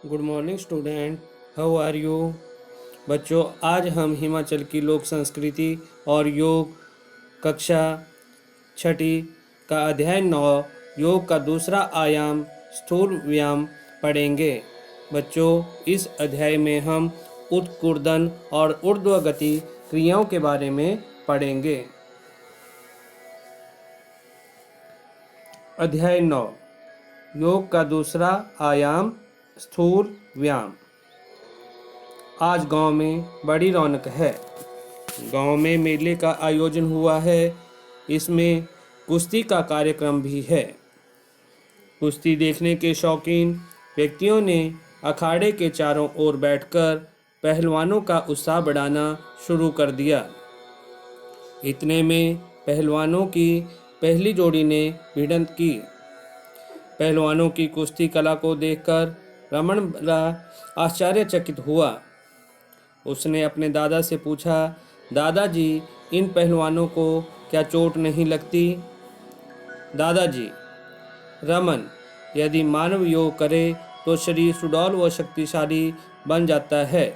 Good morning student, how are you. बच्चों, आज हम हिमाचल की लोक संस्कृति और योग कक्षा छठी का अध्याय 9 योग का दूसरा आयाम स्थूल व्यायाम पढ़ेंगे। बच्चों, इस अध्याय में हम उत्कुर्दन और ऊर्ध्वगति क्रियाओं के बारे में पढ़ेंगे। अध्याय 9 योग का दूसरा आयाम स्थूल व्यायाम। आज गांव में बड़ी रौनक है। गांव में मेले का आयोजन हुआ है। इसमें कुश्ती का कार्यक्रम भी है। कुश्ती देखने के शौकीन व्यक्तियों ने अखाड़े के चारों ओर बैठकर पहलवानों का उत्साह बढ़ाना शुरू कर दिया। इतने में पहलवानों की पहली जोड़ी ने भिड़ंत की। पहलवानों की कुश्ती कला को देखकर रमन आश्चर्यचकित हुआ। उसने अपने दादा से पूछा, दादाजी, इन पहलवानों को क्या चोट नहीं लगती? दादाजी, रमन, यदि मानव योग करे तो शरीर सुडौल व शक्तिशाली बन जाता है।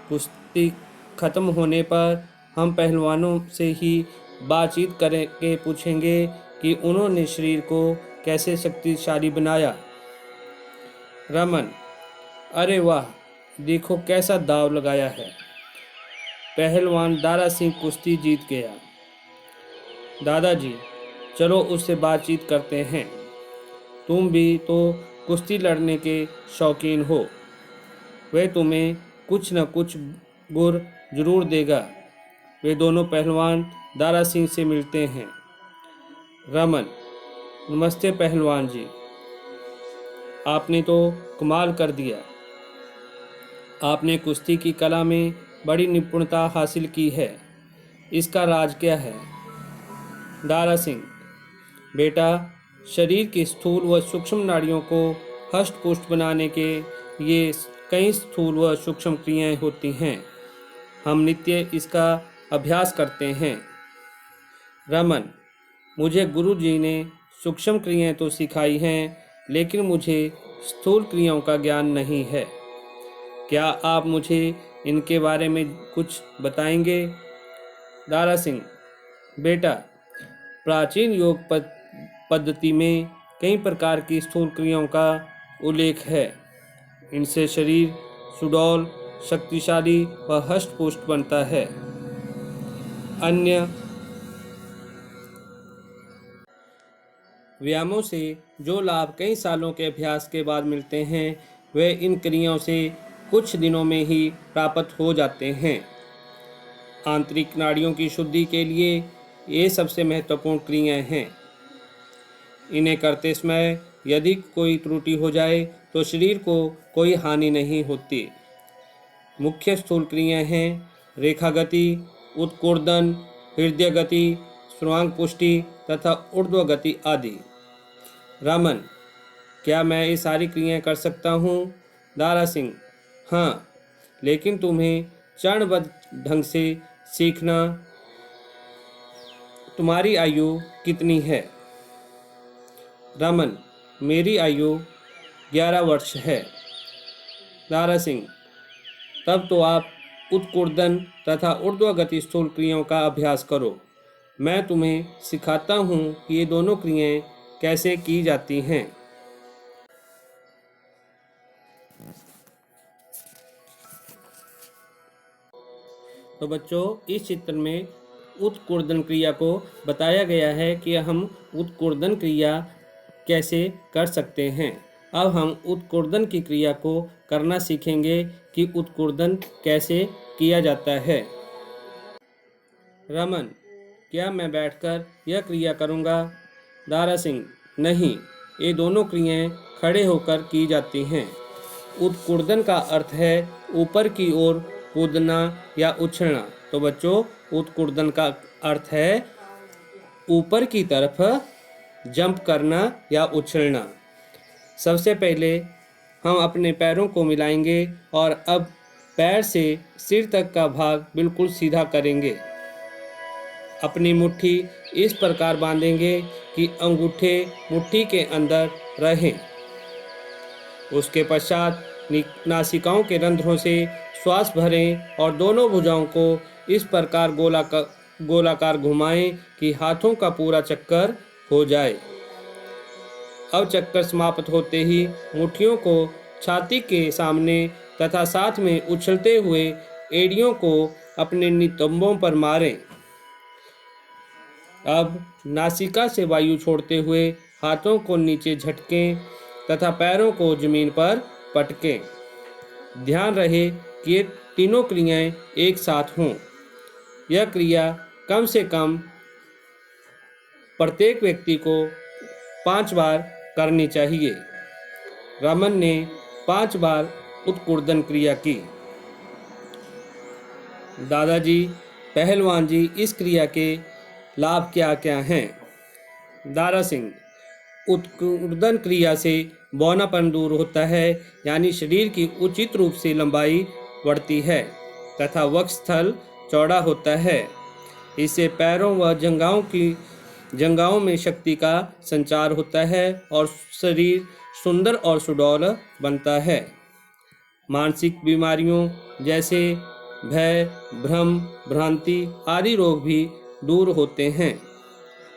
कुश्ती खत्म होने पर हम पहलवानों से ही बातचीत करके पूछेंगे कि उन्होंने शरीर को कैसे शक्तिशाली बनाया। रमन, अरे वाह, देखो कैसा दाव लगाया है। पहलवान दारा सिंह कुश्ती जीत गया। दादाजी, चलो उससे बातचीत करते हैं। तुम भी तो कुश्ती लड़ने के शौकीन हो। वह तुम्हें कुछ न कुछ गुर जरूर देगा। वे दोनों पहलवान दारा सिंह से मिलते हैं। रमन, नमस्ते पहलवान जी, आपने तो कमाल कर दिया। आपने कुश्ती की कला में बड़ी निपुणता हासिल की है। इसका राज क्या है? दारा सिंह, बेटा, शरीर की स्थूल व सूक्ष्म नाड़ियों को हष्ट पुष्ट बनाने के ये कई स्थूल व सूक्ष्म क्रियाएं होती हैं। हम नित्य इसका अभ्यास करते हैं। रमन, मुझे गुरुजी ने सूक्ष्म क्रियाएं तो सिखाई हैं, लेकिन मुझे स्थूल क्रियाओं का ज्ञान नहीं है। क्या आप मुझे इनके बारे में कुछ बताएंगे? दारा सिंह, बेटा, प्राचीन योग पद्धति में कई प्रकार की स्थूल क्रियाओं का उल्लेख है। इनसे शरीर सुडौल, शक्तिशाली व हष्ट-पुष्ट बनता है। अन्य व्यायामों से जो लाभ कई सालों के अभ्यास के बाद मिलते हैं, वे इन क्रियाओं से कुछ दिनों में ही प्राप्त हो जाते हैं। आंतरिक नाड़ियों की शुद्धि के लिए ये सबसे महत्वपूर्ण क्रियाएं हैं। इन्हें करते समय यदि कोई त्रुटि हो जाए तो शरीर को कोई हानि नहीं होती। मुख्य स्थूल क्रियाएं हैं रेखा गति, उत्कुर्दन, हृदय गति, सर्वांग पुष्टि तथा ऊर्ध्व गति आदि। रमन, क्या मैं ये सारी क्रियाएं कर सकता हूँ? दारा सिंह, हाँ, लेकिन तुम्हें चरणबद्ध ढंग से सीखना। तुम्हारी आयु कितनी है? रमन, मेरी आयु 11 वर्ष है। दारा सिंह, तब तो आप उत्कुर्दन तथा ऊर्ध्व गति स्थूल क्रियाओं का अभ्यास करो। मैं तुम्हें सिखाता हूँ कि ये दोनों क्रियाएं कैसे की जाती हैं। तो बच्चों, इस चित्र में उत्कुर्दन क्रिया को बताया गया है कि हम उत्कुर्दन क्रिया कैसे कर सकते हैं। अब हम उत्कुर्दन की क्रिया को करना सीखेंगे कि उत्कुर्दन कैसे किया जाता है। रमन, क्या मैं बैठकर यह क्रिया करूँगा? दारा सिंह, नहीं, ये दोनों क्रियाएं खड़े होकर की जाती हैं। उत्कुर्दन का अर्थ है ऊपर की ओर कूदना या उछलना। तो बच्चों, उत्कुर्दन का अर्थ है ऊपर की तरफ जंप करना या उछलना। सबसे पहले हम अपने पैरों को मिलाएंगे और अब पैर से सिर तक का भाग बिल्कुल सीधा करेंगे। अपनी मुट्ठी इस प्रकार बांधेंगे कि अंगूठे मुट्ठी के अंदर रहें। उसके पश्चात नासिकाओं के रंध्रों से श्वास भरें और दोनों भुजाओं को इस प्रकार गोलाकार घुमाएं कि हाथों का पूरा चक्कर हो जाए। अब चक्कर समाप्त होते ही मुट्ठियों को छाती के सामने तथा साथ में उछलते हुए एड़ियों को अपने नितंबों पर मारें। अब नासिका से वायु छोड़ते हुए हाथों को नीचे झटकें तथा पैरों को जमीन पर पटकें। ध्यान रहे कि ये तीनों क्रियाएं एक साथ हों। यह क्रिया कम से कम प्रत्येक व्यक्ति को 5 बार करनी चाहिए। रमन ने 5 बार उत्कुर्दन क्रिया की। दादाजी, पहलवान जी, इस क्रिया के लाभ क्या क्या हैं? दारा सिंह, उत्कुर्दन क्रिया से बौनापन दूर होता है, यानी शरीर की उचित रूप से लंबाई बढ़ती है तथा वक्षस्थल चौड़ा होता है। इससे पैरों व जंघाओं में शक्ति का संचार होता है और शरीर सुंदर और सुडौल बनता है। मानसिक बीमारियों जैसे भय, भ्रम, भ्रांति आदि रोग भी दूर होते हैं।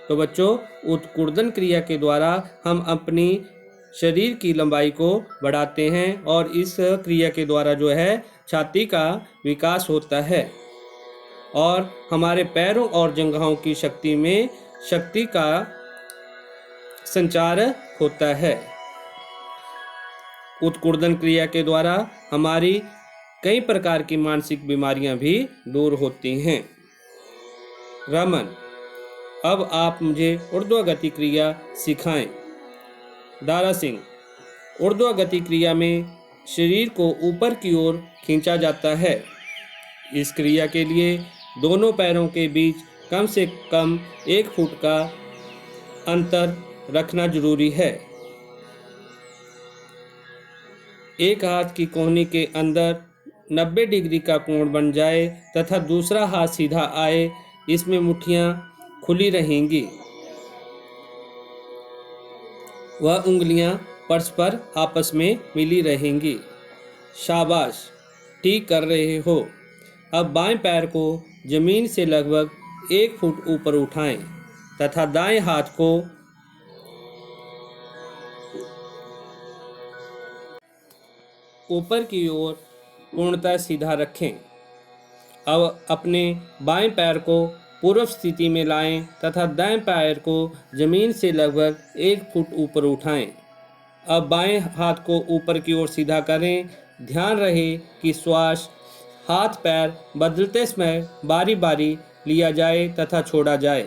तो बच्चों, उत्कुर्दन क्रिया के द्वारा हम अपनी शरीर की लंबाई को बढ़ाते हैं और इस क्रिया के द्वारा जो है छाती का विकास होता है और हमारे पैरों और जंघाओं की शक्ति का संचार होता है। उत्कुर्दन क्रिया के द्वारा हमारी कई प्रकार की मानसिक बीमारियां भी दूर होती हैं। रमन, अब आप मुझे ऊर्ध्वगति क्रिया सिखाएं। दारा सिंह, ऊर्ध्वगति क्रिया में शरीर को ऊपर की ओर खींचा जाता है। इस क्रिया के लिए दोनों पैरों के बीच कम से कम 1 फुट का अंतर रखना जरूरी है। एक हाथ की कोहनी के अंदर 90 डिग्री का कोण बन जाए तथा दूसरा हाथ सीधा आए, इसमें मुट्ठियां खुली रहेंगी। वह उंगलियां परस्पर आपस में मिली रहेंगी। शाबाश, ठीक कर रहे हो। अब बाएं पैर को जमीन से लगभग 1 फुट ऊपर उठाएं तथा दाएं हाथ को ऊपर की ओर पूर्णतः सीधा रखें। अब अपने बाएं पैर को पूर्व स्थिति में लाएं तथा दाएं पैर को जमीन से लगभग 1 फुट ऊपर उठाएं। अब बाएं हाथ को ऊपर की ओर सीधा करें। ध्यान रहे कि श्वास हाथ पैर बदलते समय बारी बारी लिया जाए तथा छोड़ा जाए।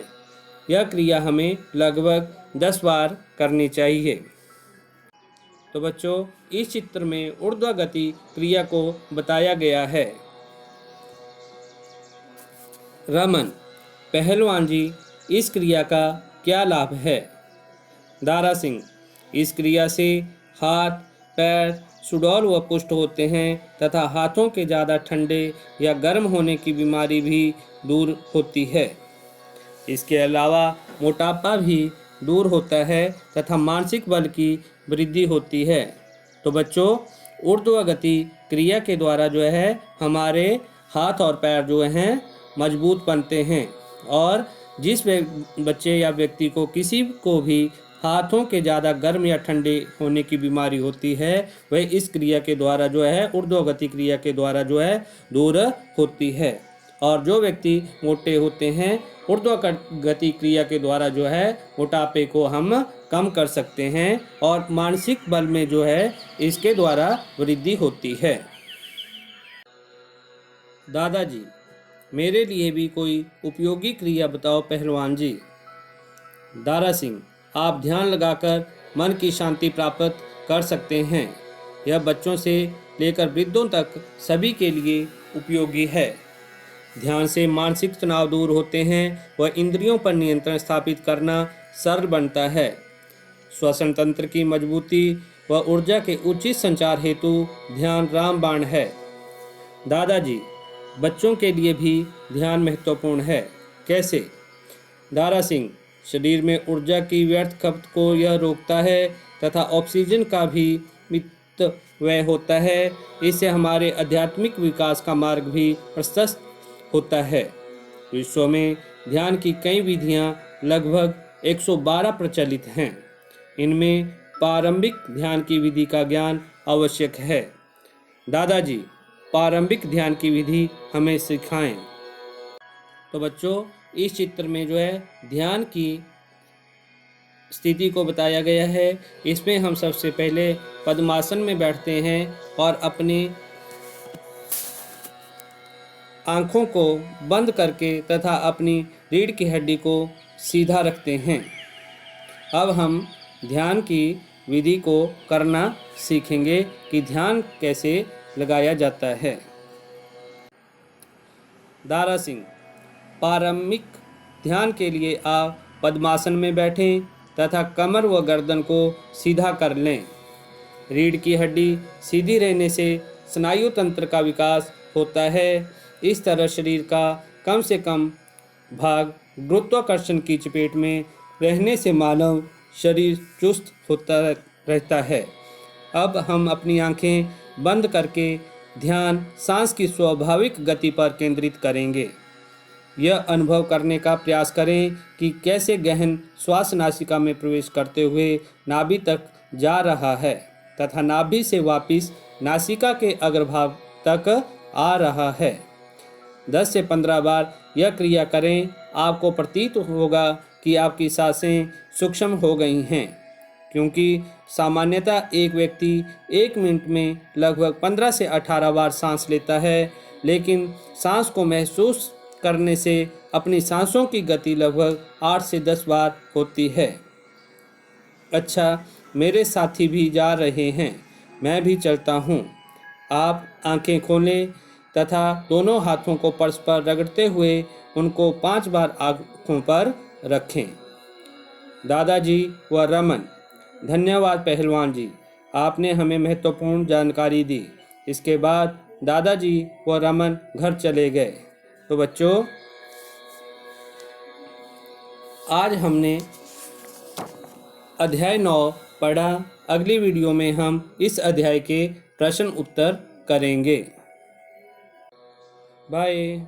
यह क्रिया हमें लगभग 10 बार करनी चाहिए। तो बच्चों, इस चित्र में ऊर्ध्वगति क्रिया को बताया गया है। रमन, पहलवान जी, इस क्रिया का क्या लाभ है? दारा सिंह, इस क्रिया से हाथ पैर सुडौल व पुष्ट होते हैं तथा हाथों के ज़्यादा ठंडे या गर्म होने की बीमारी भी दूर होती है। इसके अलावा मोटापा भी दूर होता है तथा मानसिक बल की वृद्धि होती है। तो बच्चों, ऊर्ध्वगति क्रिया के द्वारा जो है हमारे हाथ और पैर जो हैं मजबूत बनते हैं और जिस बच्चे या व्यक्ति को किसी को भी हाथों के ज़्यादा गर्म या ठंडे होने की बीमारी होती है, वह इस क्रिया के द्वारा जो है ऊर्ध्वगति क्रिया के द्वारा जो है दूर होती है। और जो व्यक्ति मोटे होते हैं, ऊर्ध्वगति क्रिया के द्वारा जो है मोटापे को हम कम कर सकते हैं और मानसिक बल में जो है इसके द्वारा वृद्धि होती है। दादाजी, मेरे लिए भी कोई उपयोगी क्रिया बताओ पहलवान जी। दारा सिंह, आप ध्यान लगाकर मन की शांति प्राप्त कर सकते हैं। यह बच्चों से लेकर वृद्धों तक सभी के लिए उपयोगी है। ध्यान से मानसिक तनाव दूर होते हैं व इंद्रियों पर नियंत्रण स्थापित करना सरल बनता है। श्वसन तंत्र की मजबूती व ऊर्जा के उचित संचार हेतु ध्यान रामबाण है। दादाजी, बच्चों के लिए भी ध्यान महत्वपूर्ण है, कैसे? दारा सिंह, शरीर में ऊर्जा की व्यर्थ खपत को यह रोकता है तथा ऑक्सीजन का भी मुक्त व्यय होता है। इससे हमारे आध्यात्मिक विकास का मार्ग भी प्रशस्त होता है। विश्व में ध्यान की कई विधियां लगभग 112 प्रचलित हैं। इनमें प्रारंभिक ध्यान की विधि का ज्ञान आवश्यक है। दादाजी, प्रारंभिक ध्यान की विधि हमें सिखाएं। तो बच्चों, इस चित्र में जो है ध्यान की स्थिति को बताया गया है। इसमें हम सबसे पहले पद्मासन में बैठते हैं और अपनी आँखों को बंद करके तथा अपनी रीढ़ की हड्डी को सीधा रखते हैं। अब हम ध्यान की विधि को करना सीखेंगे कि ध्यान कैसे लगाया जाता है। दारा सिंह, प्रारंभिक ध्यान के लिए आप पद्मासन में बैठें तथा कमर व गर्दन को सीधा कर लें। रीढ़ की हड्डी सीधी रहने से स्नायु तंत्र का विकास होता है। इस तरह शरीर का कम से कम भाग गुरुत्वाकर्षण की चपेट में रहने से मानव शरीर चुस्त होता रहता है। अब हम अपनी आंखें बंद करके ध्यान सांस की स्वाभाविक गति पर केंद्रित करेंगे। यह अनुभव करने का प्रयास करें कि कैसे गहन श्वास नासिका में प्रवेश करते हुए नाभि तक जा रहा है तथा नाभि से वापस नासिका के अग्रभाग तक आ रहा है। 10 से 15 बार यह क्रिया करें। आपको प्रतीत होगा कि आपकी सांसें सूक्ष्म हो गई हैं, क्योंकि सामान्यतः एक व्यक्ति 1 मिनट में लगभग 15 से 18 बार सांस लेता है, लेकिन सांस को महसूस करने से अपनी सांसों की गति लगभग 8 से 10 बार होती है। अच्छा, मेरे साथी भी जा रहे हैं, मैं भी चलता हूँ। आप आंखें खोलें तथा दोनों हाथों को परस्पर रगड़ते हुए उनको 5 बार आँखों पर रखें। दादाजी व रमन, धन्यवाद पहलवान जी, आपने हमें महत्वपूर्ण जानकारी दी। इसके बाद दादाजी व रमन घर चले गए। तो बच्चों, आज हमने अध्याय 9 पढ़ा। अगली वीडियो में हम इस अध्याय के प्रश्न उत्तर करेंगे। बाय।